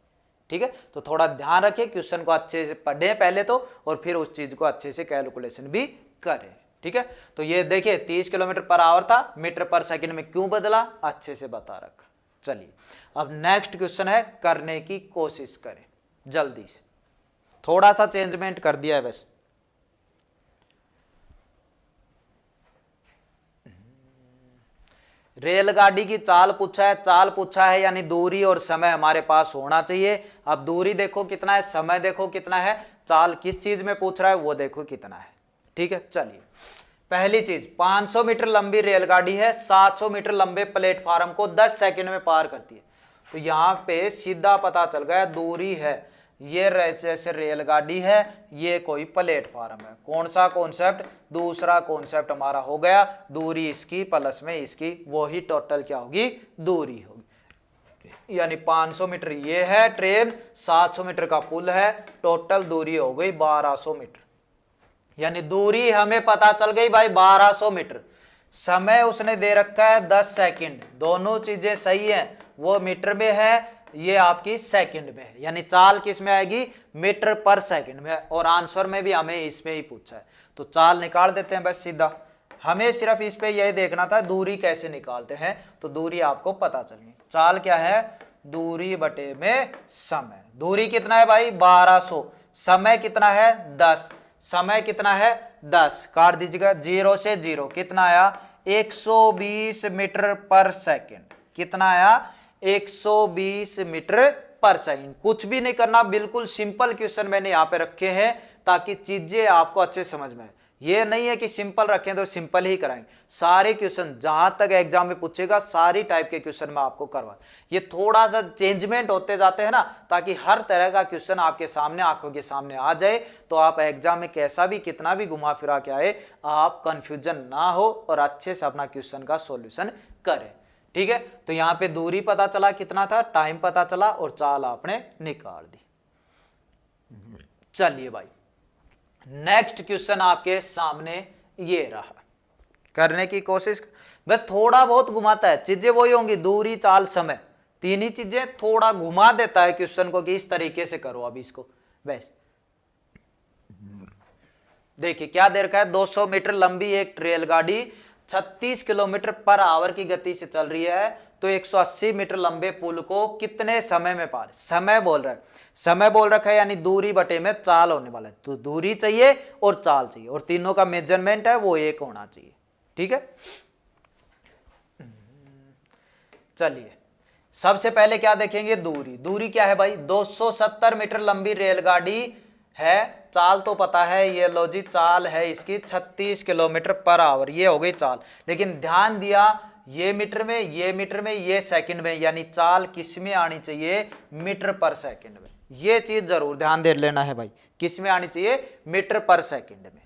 ठीक है, तो थोड़ा ध्यान रखें, क्वेश्चन को अच्छे से पढ़ें पहले तो, और फिर उस चीज को अच्छे से कैलकुलेशन भी करें। ठीक है, तो ये देखिए 30 किलोमीटर पर आवर था, मीटर पर सेकंड में क्यों बदला, अच्छे से बता रखा। चलिए अब नेक्स्ट क्वेश्चन है, करने की कोशिश करें जल्दी से, थोड़ा सा चेंजमेंट कर दिया है बस। रेलगाड़ी की चाल पूछा है, चाल पूछा है, यानी दूरी और समय हमारे पास होना चाहिए। अब दूरी देखो कितना है, समय देखो कितना है, चाल किस चीज में पूछ रहा है वो देखो कितना है। ठीक है, चलिए पहली चीज, 500 मीटर लंबी रेलगाड़ी है, 700 मीटर लंबे प्लेटफार्म को 10 सेकंड में पार करती है। तो यहां पे सीधा पता चल गया दूरी है, ये जैसे रेलगाड़ी है, ये कोई प्लेटफार्म है। कौन सा कॉन्सेप्ट, दूसरा कॉन्सेप्ट हमारा हो गया, दूरी इसकी प्लस में इसकी, वो ही टोटल क्या होगी, दूरी होगी। यानी 500 मीटर ये है ट्रेन, 700 मीटर का पुल है, टोटल दूरी हो गई 1200 मीटर। यानी दूरी हमें पता चल गई भाई 1200 मीटर। समय उसने दे रखा है 10 सेकंड, दोनों चीजें सही हैं, वो मीटर में है, ये आपकी सेकंड में है, यानी चाल किस में आएगी, मीटर पर सेकंड में, और आंसर में भी हमें इसमें ही पूछा है, तो चाल निकाल देते हैं बस सीधा। हमें सिर्फ इस पे यही देखना था दूरी कैसे निकालते हैं, तो दूरी आपको पता चली। चाल क्या है, दूरी बटे में समय। दूरी कितना है भाई 1200, समय कितना है 10, समय कितना है 10, काट दीजिएगा, 0 से 0 कितना आया 120 मीटर पर सेकंड। कितना आया 120 मीटर पर सेकंड। कुछ भी नहीं करना, बिल्कुल सिंपल क्वेश्चन मैंने यहाँ पे रखे हैं ताकि चीजें आपको अच्छे समझ में आए। ये नहीं है कि सिंपल रखें तो सिंपल ही कराएंगे, सारे क्वेश्चन जहां तक एग्जाम में पूछेगा सारी टाइप के क्वेश्चन में आपको करवा। ये थोड़ा सा चेंजमेंट होते जाते हैं ना, ताकि हर तरह का क्वेश्चन आपके सामने आंखों के सामने आ जाए, तो आप एग्जाम में कैसा भी कितना भी घुमा फिरा के आए, आप कंफ्यूजन ना हो और अच्छे से अपना क्वेश्चन का सॉल्यूशन करें। ठीक है, तो यहाँ पे दूरी पता चला कितना था, टाइम पता चला और चाल आपने निकाल दी। चलिए भाई नेक्स्ट क्वेश्चन आपके सामने ये रहा, करने की कोशिश, बस थोड़ा बहुत घुमाता है, चीजें वही होंगी, दूरी चाल समय, तीन ही चीजें, थोड़ा घुमा देता है क्वेश्चन को कि इस तरीके से करो अब इसको। बस देखिए क्या दे रखा है, 200 मीटर लंबी एक रेलगाड़ी 36 किलोमीटर पर आवर की गति से चल रही है, तो 180 मीटर लंबे पुल को कितने समय में पार, समय बोल रहा है, समय बोल रखा है, यानी दूरी बटे में चाल होने वाला है, तो दूरी चाहिए और चाल चाहिए, और तीनों का मेजरमेंट है वो एक होना चाहिए। ठीक है, चलिए सबसे पहले क्या देखेंगे, दूरी। दूरी क्या है भाई, 270 मीटर लंबी रेलगाड़ी है, चाल तो पता है, ये लो जी चाल है इसकी 36 किलोमीटर पर आवर, ये हो गई चाल। लेकिन ध्यान दिया ये मीटर में, ये मीटर में, ये सेकंड में, यानी चाल किस में आनी चाहिए, मीटर पर सेकंड में। ये चीज जरूर ध्यान दे लेना है भाई, किस में आनी चाहिए, मीटर पर सेकंड में।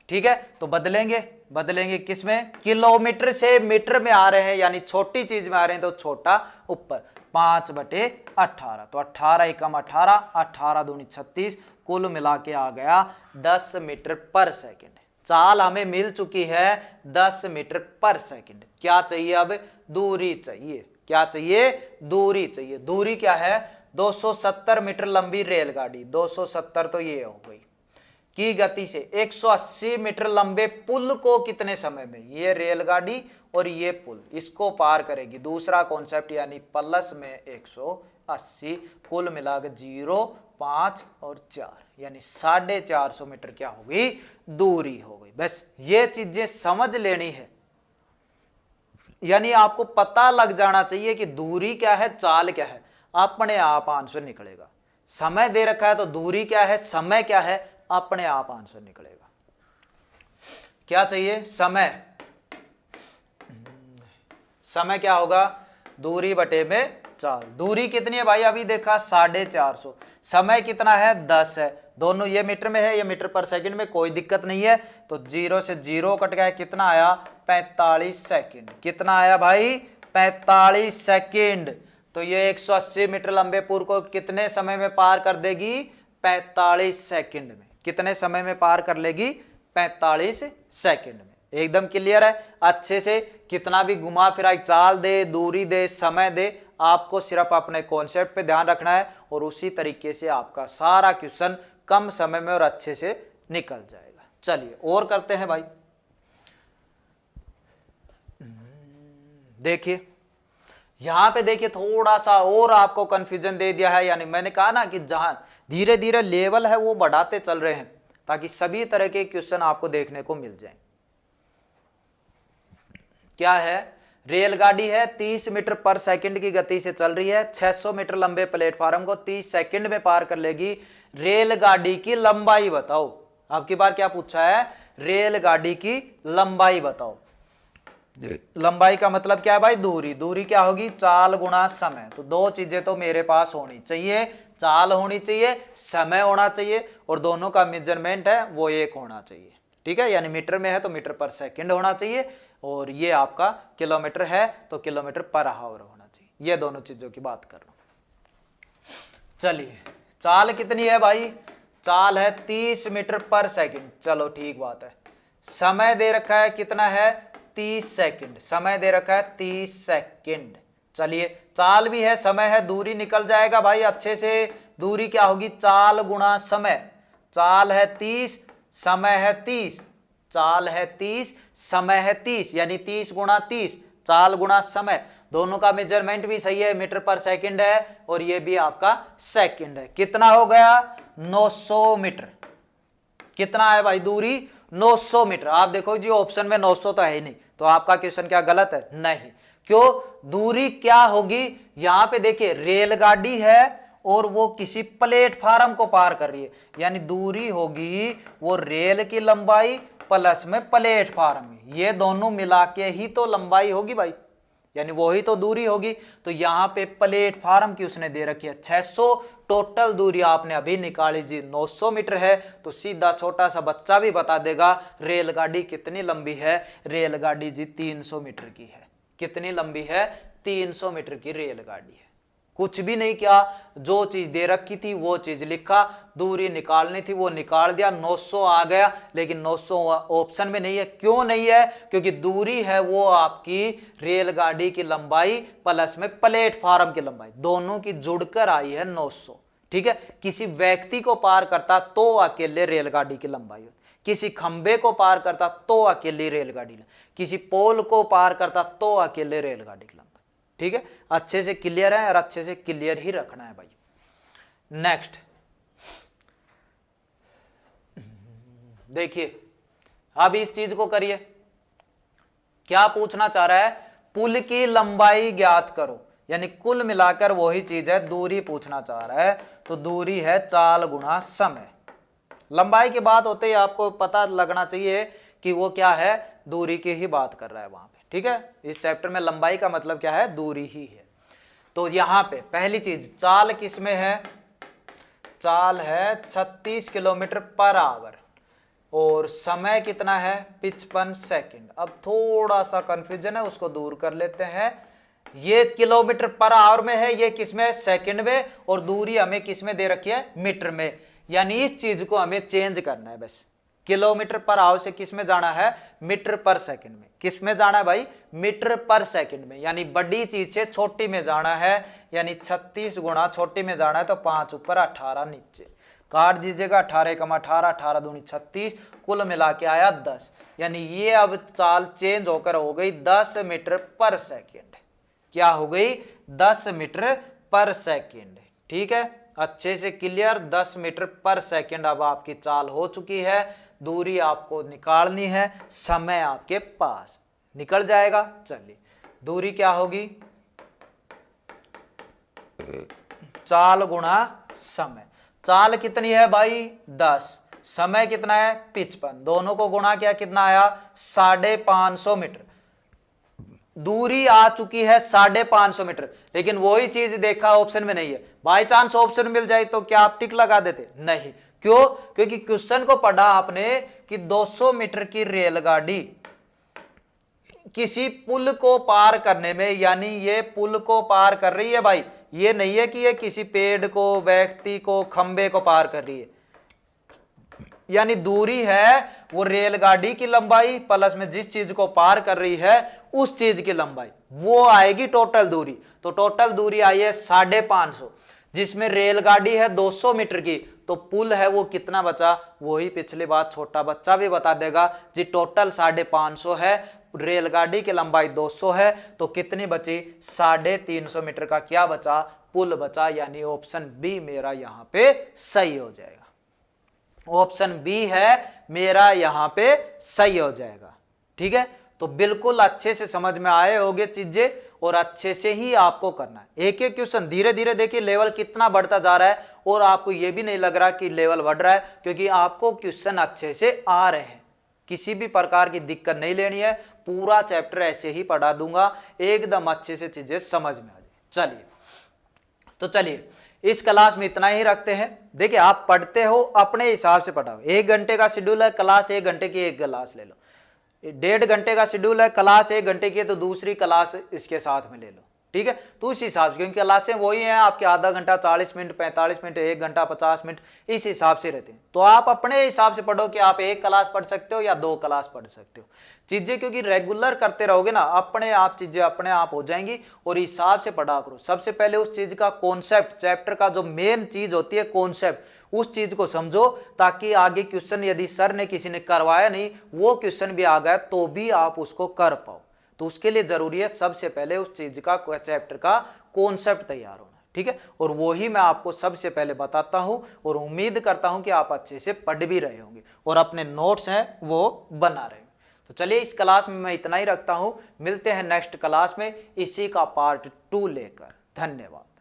ठीक है, तो बदलेंगे किस में, किलोमीटर से मीटर में आ रहे हैं, यानी छोटी चीज में आ रहे हैं तो छोटा ऊपर, 5/18, तो 18 एकम 18, 18 दूनी 36, कुल मिला के आ गया 10 मीटर पर सेकंड। चाल हमें मिल चुकी है 10 मीटर पर सेकंड। क्या चाहिए अब, दूरी चाहिए। क्या चाहिए, दूरी चाहिए। दूरी क्या है, 270 मीटर लंबी रेलगाड़ी, 270 तो ये हो गई, की गति से 180 मीटर लंबे पुल को कितने समय में, ये रेलगाड़ी और ये पुल, इसको पार करेगी। दूसरा कॉन्सेप्ट यानी प्लस में 180, कुल मिलाकर 0, 5 और 4, यानी 450 मीटर क्या हो गई, दूरी हो गई। बस ये चीजें समझ लेनी है, यानी आपको पता लग जाना चाहिए कि दूरी क्या है, चाल क्या है, अपने आप आंसर निकलेगा। समय दे रखा है तो दूरी क्या है, समय क्या है, अपने आप आंसर निकलेगा। क्या चाहिए, समय। समय क्या होगा, दूरी बटे में चाल। दूरी कितनी है भाई, अभी देखा 450, समय कितना है 10 है, दोनों ये मीटर में है, ये मीटर पर सेकंड में, कोई दिक्कत नहीं है, तो 0 से 0 कट गया, कितना आया 45 सेकंड। कितना आया भाई 45 सेकंड। तो ये 180 मीटर लंबे पुल को कितने समय में पार कर देगी, 45 सेकंड में। कितने समय में पार कर लेगी, 45 सेकंड में। एकदम क्लियर है, अच्छे से कितना भी घुमा फिरा, चाल दे, दूरी दे, समय दे, आपको सिर्फ अपने कॉन्सेप्ट पे ध्यान रखना है और उसी तरीके से आपका सारा क्वेश्चन कम समय में और अच्छे से निकल जाएगा। चलिए और करते हैं भाई, देखिए यहां पे देखिए थोड़ा सा और आपको कंफ्यूजन दे दिया है, यानी मैंने कहा ना कि जहां धीरे धीरे लेवल है वो बढ़ाते चल रहे हैं ताकि सभी तरह के क्वेश्चन आपको देखने को मिल जाएं। क्या है, रेलगाड़ी है 30 मीटर पर सेकंड की गति से चल रही है, 600 मीटर लंबे प्लेटफार्म को 30 सेकंड में पार कर लेगी। रेलगाड़ी की लंबाई बताओ। अब की बार क्या पूछा है, रेलगाड़ी की लंबाई बताओ। लंबाई का मतलब क्या है भाई, दूरी। दूरी क्या होगी, चाल गुणा समय। तो दो चीजें तो मेरे पास होनी चाहिए, चाल होनी चाहिए, समय होना चाहिए, और दोनों का मेजरमेंट है वो एक होना चाहिए। ठीक है, यानी मीटर में है तो मीटर पर सेकंड होना चाहिए, और ये आपका किलोमीटर है तो किलोमीटर पर आवर होना चाहिए। ये दोनों चीजों की बात कर रहा हूं। चलिए चाल कितनी है भाई, चाल है 30 मीटर पर सेकंड। चलो ठीक बात है। समय दे रखा है कितना है, 30 सेकंड। समय दे रखा है 30 सेकंड। चलिए चाल भी है, समय है, दूरी निकल जाएगा भाई अच्छे से। दूरी क्या होगी, चाल गुणा समय। चाल है 30, समय है 30। चाल है 30, समय है 30, यानी 30 गुणा 30, चाल गुणा समय। दोनों का मेजरमेंट भी सही है, मीटर पर सेकंड है और ये भी आपका सेकंड है। कितना हो गया, 900 मीटर। कितना है भाई दूरी, 900 मीटर। आप देखो जी ऑप्शन में 900 तो है ही नहीं, तो आपका क्वेश्चन क्या गलत है, नहीं। क्यों, दूरी क्या होगी, यहां पे देखिए रेलगाड़ी है और वो किसी प्लेटफार्म को पार कर रही है, यानी दूरी होगी वो रेल की लंबाई प्लस में प्लेटफार्म, ये दोनों मिला के ही तो लंबाई होगी भाई, यानी वही तो दूरी होगी। तो यहां पे प्लेटफार्म की उसने दे रखी है 600, टोटल दूरी आपने अभी निकाली जी 900 मीटर है। तो सीधा छोटा सा बच्चा भी बता देगा रेलगाड़ी कितनी लंबी है। रेलगाड़ी जी 300 मीटर की है। कितनी लंबी है, 300 मीटर की रेलगाड़ी है। कुछ भी नहीं किया, जो चीज दे रखी थी वो चीज लिखा, दूरी निकालनी थी वो निकाल दिया, 900 आ गया। लेकिन 900 ऑप्शन में नहीं है। क्यों नहीं है, क्योंकि दूरी है वो आपकी रेलगाड़ी की लंबाई प्लस में प्लेटफार्म की लंबाई, दोनों की जुड़कर आई है 900। ठीक है, किसी व्यक्ति को पार करता तो अकेले रेलगाड़ी की लंबाई होती, किसी खंबे को पार करता तो अकेली रेलगाड़ी, किसी पोल को पार करता तो अकेले रेलगाड़ी की लंबाई। ठीक है, अच्छे से क्लियर है और अच्छे से क्लियर ही रखना है भाई। नेक्स्ट देखिए, अब इस चीज को करिए। क्या पूछना चाह रहा है, पुल की लंबाई ज्ञात करो, यानी कुल मिलाकर वही चीज है, दूरी पूछना चाह रहा है। तो दूरी है चाल गुणा समय। लंबाई की बात होते ही आपको पता लगना चाहिए कि वो क्या है, दूरी की ही बात कर रहा है वहां पे। ठीक है, इस चैप्टर में लंबाई का मतलब क्या है, दूरी ही है। तो यहां पे पहली चीज, चाल किसमें है, चाल है 36 किलोमीटर पर आवर और समय कितना है, 55 सेकंड। अब थोड़ा सा कंफ्यूजन है, उसको दूर कर लेते हैं। ये किलोमीटर पर आवर में है, ये किसमें, सेकंड में, और दूरी हमें किसमें दे रखी है, मीटर में। यानी इस चीज को हमें चेंज करना है बस। किलोमीटर पर आवर से किस में जाना है, मीटर पर सेकंड में। किस में जाना है भाई, मीटर पर सेकंड में, यानी बड़ी चीज से छोटी में जाना है। यानी 36 गुणा छोटी में जाना है तो 5 ऊपर 18 नीचे, काट दीजिएगा। 18 कमा 18, 18 दूनी 36, कुल मिला के आया 10। यानी ये अब चाल चेंज होकर हो गई 10 मीटर पर सेकेंड। क्या हो गई, 10 मीटर पर सेकेंड। ठीक है, अच्छे से क्लियर, 10 मीटर पर सेकेंड अब आपकी चाल हो चुकी है। दूरी आपको निकालनी है, समय आपके पास निकल जाएगा। चलिए दूरी क्या होगी, चाल गुणा समय। चाल कितनी है भाई, 10, समय कितना है 55, दोनों को गुणा किया कितना आया, 550 मीटर। दूरी आ चुकी है 550 मीटर, लेकिन वही चीज देखा ऑप्शन में नहीं है। बाई चांस ऑप्शन मिल जाए तो क्या आप टिक लगा देते, नहीं। क्यों, क्योंकि क्वेश्चन को पढ़ा आपने कि 200 मीटर की रेलगाड़ी किसी पुल को पार करने में, यानी ये पुल को पार कर रही है भाई, ये नहीं है कि ये किसी पेड़ को, व्यक्ति को, खंबे को पार कर रही है। यानी दूरी है वो रेलगाड़ी की लंबाई प्लस में जिस चीज को पार कर रही है उस चीज की लंबाई, वो आएगी टोटल दूरी। तो टोटल दूरी आई है 550, जिसमें रेलगाड़ी है 200 मीटर की, तो पुल है वो कितना बचा, वही पिछली बात छोटा बच्चा भी बता देगा जी। टोटल 550 है, रेलगाड़ी की लंबाई 200 है, तो कितनी बची, 350 मीटर का क्या बचा, पुल बचा। यानी ऑप्शन बी मेरा यहां पे सही हो जाएगा। ऑप्शन बी है मेरा यहां पे सही हो जाएगा। ठीक है, तो बिल्कुल अच्छे से समझ में आए होंगे चीजें और अच्छे से ही आपको करना है। एक एक क्वेश्चन धीरे धीरे देखिए लेवल कितना बढ़ता जा रहा है और आपको यह भी नहीं लग रहा कि लेवल बढ़ रहा है, क्योंकि आपको क्वेश्चन अच्छे से आ रहे हैं। किसी भी प्रकार की दिक्कत नहीं लेनी है, पूरा चैप्टर ऐसे ही पढ़ा दूंगा, एकदम अच्छे से चीजें समझ में आ जाए। चलिए तो चलिए इस क्लास में इतना ही रखते हैं। देखिए आप पढ़ते हो अपने हिसाब से पढ़ाओ। 1 घंटे का शेड्यूल है, क्लास 1 घंटे की एक क्लास ले लो। 1.5 घंटे का शेड्यूल है, क्लास 1 घंटे की है तो दूसरी क्लास इसके साथ में ले लो। ठीक है। तो उस हिसाब से, क्योंकि क्लासें वही हैं आपके आधा घंटा 40 मिनट 45 मिनट 1 घंटा 50 मिनट इस हिसाब से रहते हैं। तो आप अपने हिसाब से पढ़ो कि आप 1 क्लास पढ़ सकते हो या 2 क्लास पढ़ सकते हो। चीजें क्योंकि रेगुलर करते रहोगे ना, अपने आप चीजें अपने आप हो जाएंगी। और हिसाब से पढ़ा करो। सबसे पहले उस चीज का कॉन्सेप्ट, चैप्टर का जो मेन चीज होती है कॉन्सेप्ट, उस चीज को समझो, ताकि आगे क्वेश्चन यदि सर ने किसी ने करवाया नहीं, वो क्वेश्चन भी आ गया तो भी आप उसको कर पाओ। तो उसके लिए जरूरी है सबसे पहले उस चीज का, चैप्टर का कॉन्सेप्ट तैयार होना, ठीक है। और वो ही मैं आपको सबसे पहले बताता हूं और उम्मीद करता हूं कि आप अच्छे से पढ़ भी रहे होंगे और अपने नोट्स हैं वो बना रहे होंगे। तो चलिए इस क्लास में मैं इतना ही रखता हूं, मिलते हैं नेक्स्ट क्लास में इसी का पार्ट 2 लेकर। धन्यवाद।